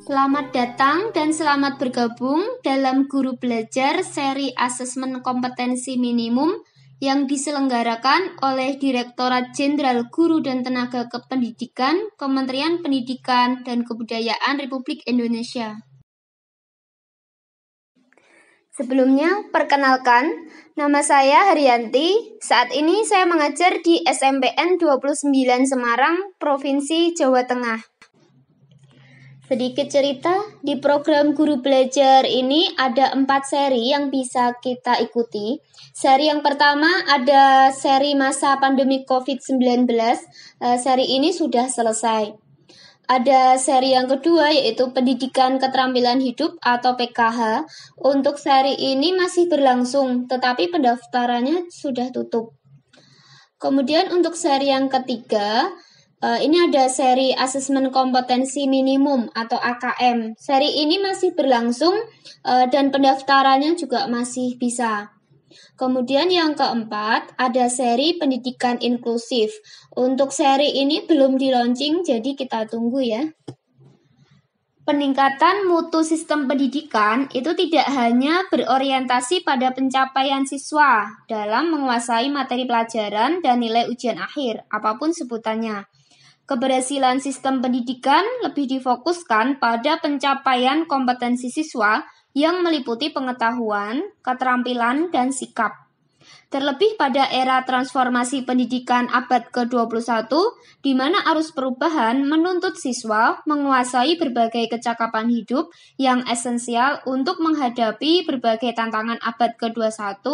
Selamat datang dan selamat bergabung dalam Guru Belajar seri asesmen kompetensi minimum yang diselenggarakan oleh Direktorat Jenderal Guru dan Tenaga Kependidikan, Kementerian Pendidikan dan Kebudayaan Republik Indonesia. Sebelumnya, perkenalkan, nama saya Haryanti. Saat ini saya mengajar di SMPN 29 Semarang, Provinsi Jawa Tengah. Sedikit cerita, di program Guru Belajar ini ada 4 seri yang bisa kita ikuti. Seri yang pertama ada seri masa pandemi COVID-19. Seri ini sudah selesai. Ada seri yang kedua yaitu Pendidikan Keterampilan Hidup atau PKH. Untuk seri ini masih berlangsung, tetapi pendaftarannya sudah tutup. Kemudian untuk seri yang ketiga, ini ada seri asesmen kompetensi minimum atau AKM. Seri ini masih berlangsung dan pendaftarannya juga masih bisa. Kemudian yang keempat ada seri pendidikan inklusif. Untuk seri ini belum di-launching, jadi kita tunggu ya. Peningkatan mutu sistem pendidikan itu tidak hanya berorientasi pada pencapaian siswa dalam menguasai materi pelajaran dan nilai ujian akhir, apapun sebutannya. Keberhasilan sistem pendidikan lebih difokuskan pada pencapaian kompetensi siswa yang meliputi pengetahuan, keterampilan, dan sikap. Terlebih pada era transformasi pendidikan abad ke-21, di mana arus perubahan menuntut siswa menguasai berbagai kecakapan hidup yang esensial untuk menghadapi berbagai tantangan abad ke-21,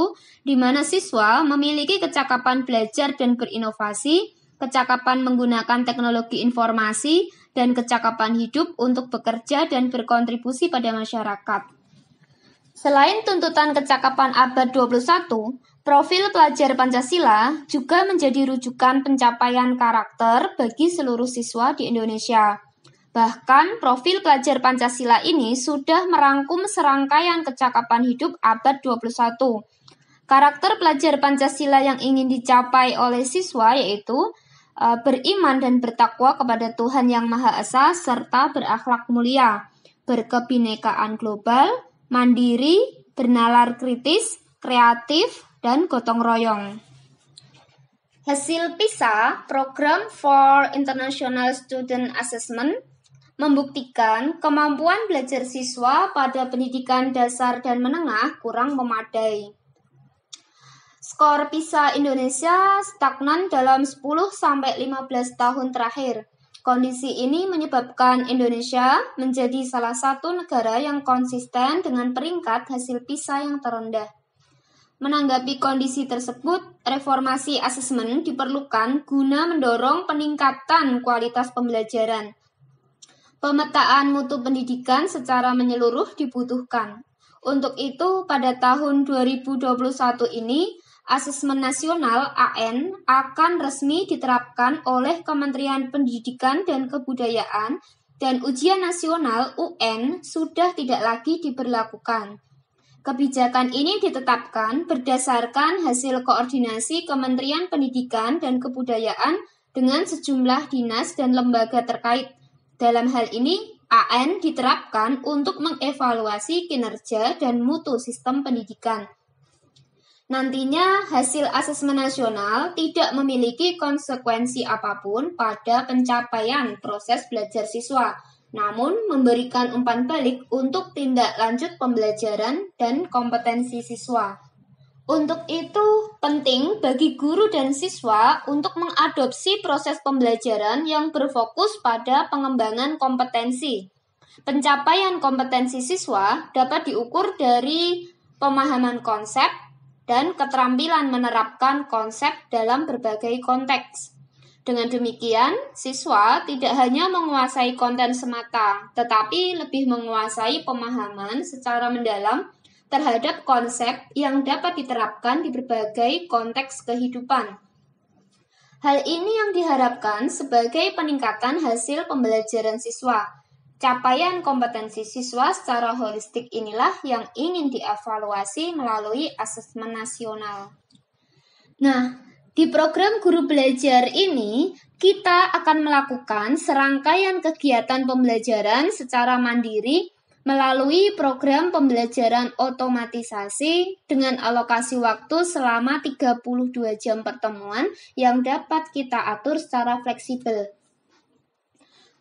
di mana siswa memiliki kecakapan belajar dan berinovasi, kecakapan menggunakan teknologi informasi, dan kecakapan hidup untuk bekerja dan berkontribusi pada masyarakat. Selain tuntutan kecakapan abad 21, profil pelajar Pancasila juga menjadi rujukan pencapaian karakter bagi seluruh siswa di Indonesia. Bahkan, profil pelajar Pancasila ini sudah merangkum serangkaian kecakapan hidup abad 21. Karakter pelajar Pancasila yang ingin dicapai oleh siswa yaitu beriman dan bertakwa kepada Tuhan Yang Maha Esa serta berakhlak mulia, berkebinekaan global, mandiri, bernalar kritis, kreatif, dan gotong royong. Hasil PISA, Program for International Student Assessment, membuktikan kemampuan belajar siswa pada pendidikan dasar dan menengah kurang memadai. Skor PISA Indonesia stagnan dalam 10-15 tahun terakhir. Kondisi ini menyebabkan Indonesia menjadi salah satu negara yang konsisten dengan peringkat hasil PISA yang terendah. Menanggapi kondisi tersebut, reformasi asesmen diperlukan guna mendorong peningkatan kualitas pembelajaran. Pemetaan mutu pendidikan secara menyeluruh dibutuhkan. Untuk itu, pada tahun 2021 ini, Asesmen Nasional (AN) akan resmi diterapkan oleh Kementerian Pendidikan dan Kebudayaan dan Ujian Nasional (UN) sudah tidak lagi diberlakukan. Kebijakan ini ditetapkan berdasarkan hasil koordinasi Kementerian Pendidikan dan Kebudayaan dengan sejumlah dinas dan lembaga terkait. Dalam hal ini, AN diterapkan untuk mengevaluasi kinerja dan mutu sistem pendidikan. Nantinya, hasil asesmen nasional tidak memiliki konsekuensi apapun pada pencapaian proses belajar siswa, namun memberikan umpan balik untuk tindak lanjut pembelajaran dan kompetensi siswa. Untuk itu, penting bagi guru dan siswa untuk mengadopsi proses pembelajaran yang berfokus pada pengembangan kompetensi. Pencapaian kompetensi siswa dapat diukur dari pemahaman konsep dan keterampilan menerapkan konsep dalam berbagai konteks. Dengan demikian, siswa tidak hanya menguasai konten semata, tetapi lebih menguasai pemahaman secara mendalam terhadap konsep yang dapat diterapkan di berbagai konteks kehidupan. Hal ini yang diharapkan sebagai peningkatan hasil pembelajaran siswa. Capaian kompetensi siswa secara holistik inilah yang ingin dievaluasi melalui asesmen nasional. Nah, Di program Guru Belajar ini, kita akan melakukan serangkaian kegiatan pembelajaran secara mandiri melalui program pembelajaran otomatisasi dengan alokasi waktu selama 32 jam pertemuan yang dapat kita atur secara fleksibel.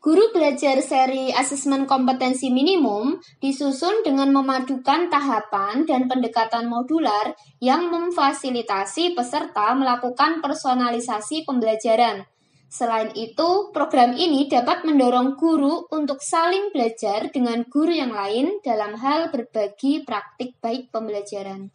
Guru Belajar seri asesmen kompetensi minimum disusun dengan memadukan tahapan dan pendekatan modular yang memfasilitasi peserta melakukan personalisasi pembelajaran. Selain itu, program ini dapat mendorong guru untuk saling belajar dengan guru yang lain dalam hal berbagi praktik baik pembelajaran.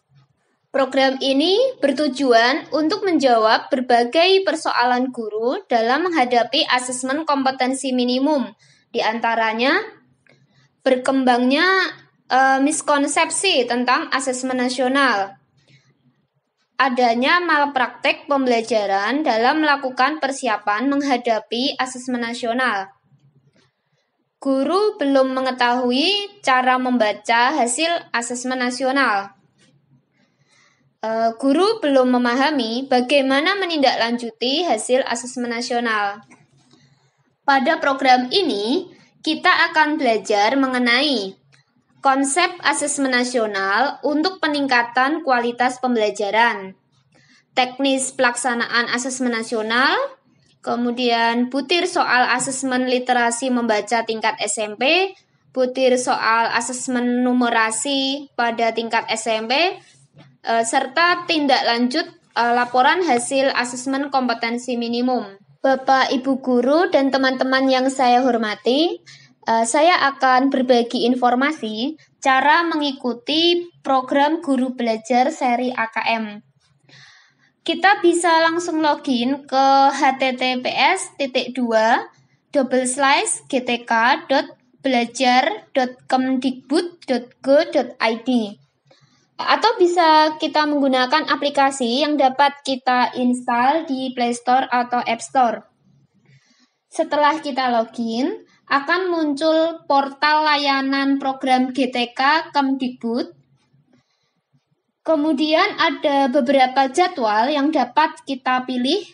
Program ini bertujuan untuk menjawab berbagai persoalan guru dalam menghadapi asesmen kompetensi minimum, di antaranya berkembangnya miskonsepsi tentang asesmen nasional, adanya malpraktek pembelajaran dalam melakukan persiapan menghadapi asesmen nasional. Guru belum mengetahui cara membaca hasil asesmen nasional. Guru belum memahami bagaimana menindaklanjuti hasil asesmen nasional. Pada program ini, kita akan belajar mengenai konsep asesmen nasional untuk peningkatan kualitas pembelajaran, teknis pelaksanaan asesmen nasional, kemudian butir soal asesmen literasi membaca tingkat SMP, butir soal asesmen numerasi pada tingkat SMP, serta tindak lanjut laporan hasil asesmen kompetensi minimum. Bapak, Ibu guru, dan teman-teman yang saya hormati, saya akan berbagi informasi cara mengikuti program Guru Belajar seri AKM. Kita bisa langsung login ke https://gtk.belajar.kemdikbud.go.id, atau bisa kita menggunakan aplikasi yang dapat kita install di Play Store atau App Store. Setelah kita login, akan muncul portal layanan program GTK Kemdikbud. Kemudian ada beberapa jadwal yang dapat kita pilih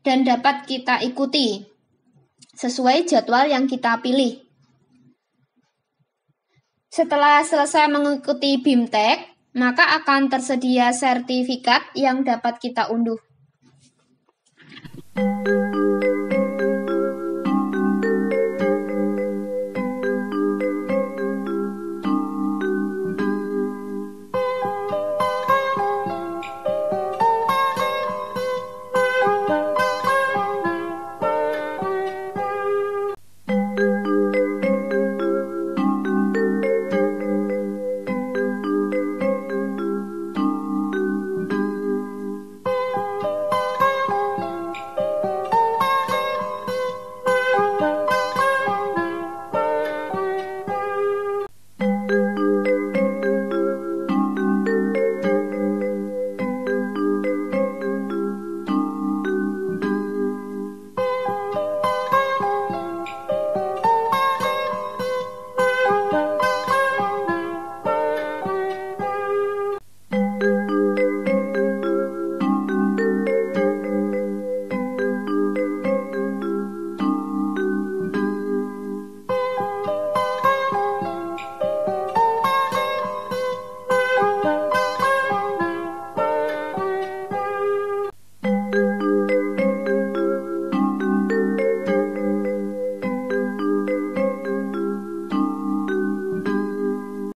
dan dapat kita ikuti sesuai jadwal yang kita pilih. Setelah selesai mengikuti BIMTEK, maka akan tersedia sertifikat yang dapat kita unduh.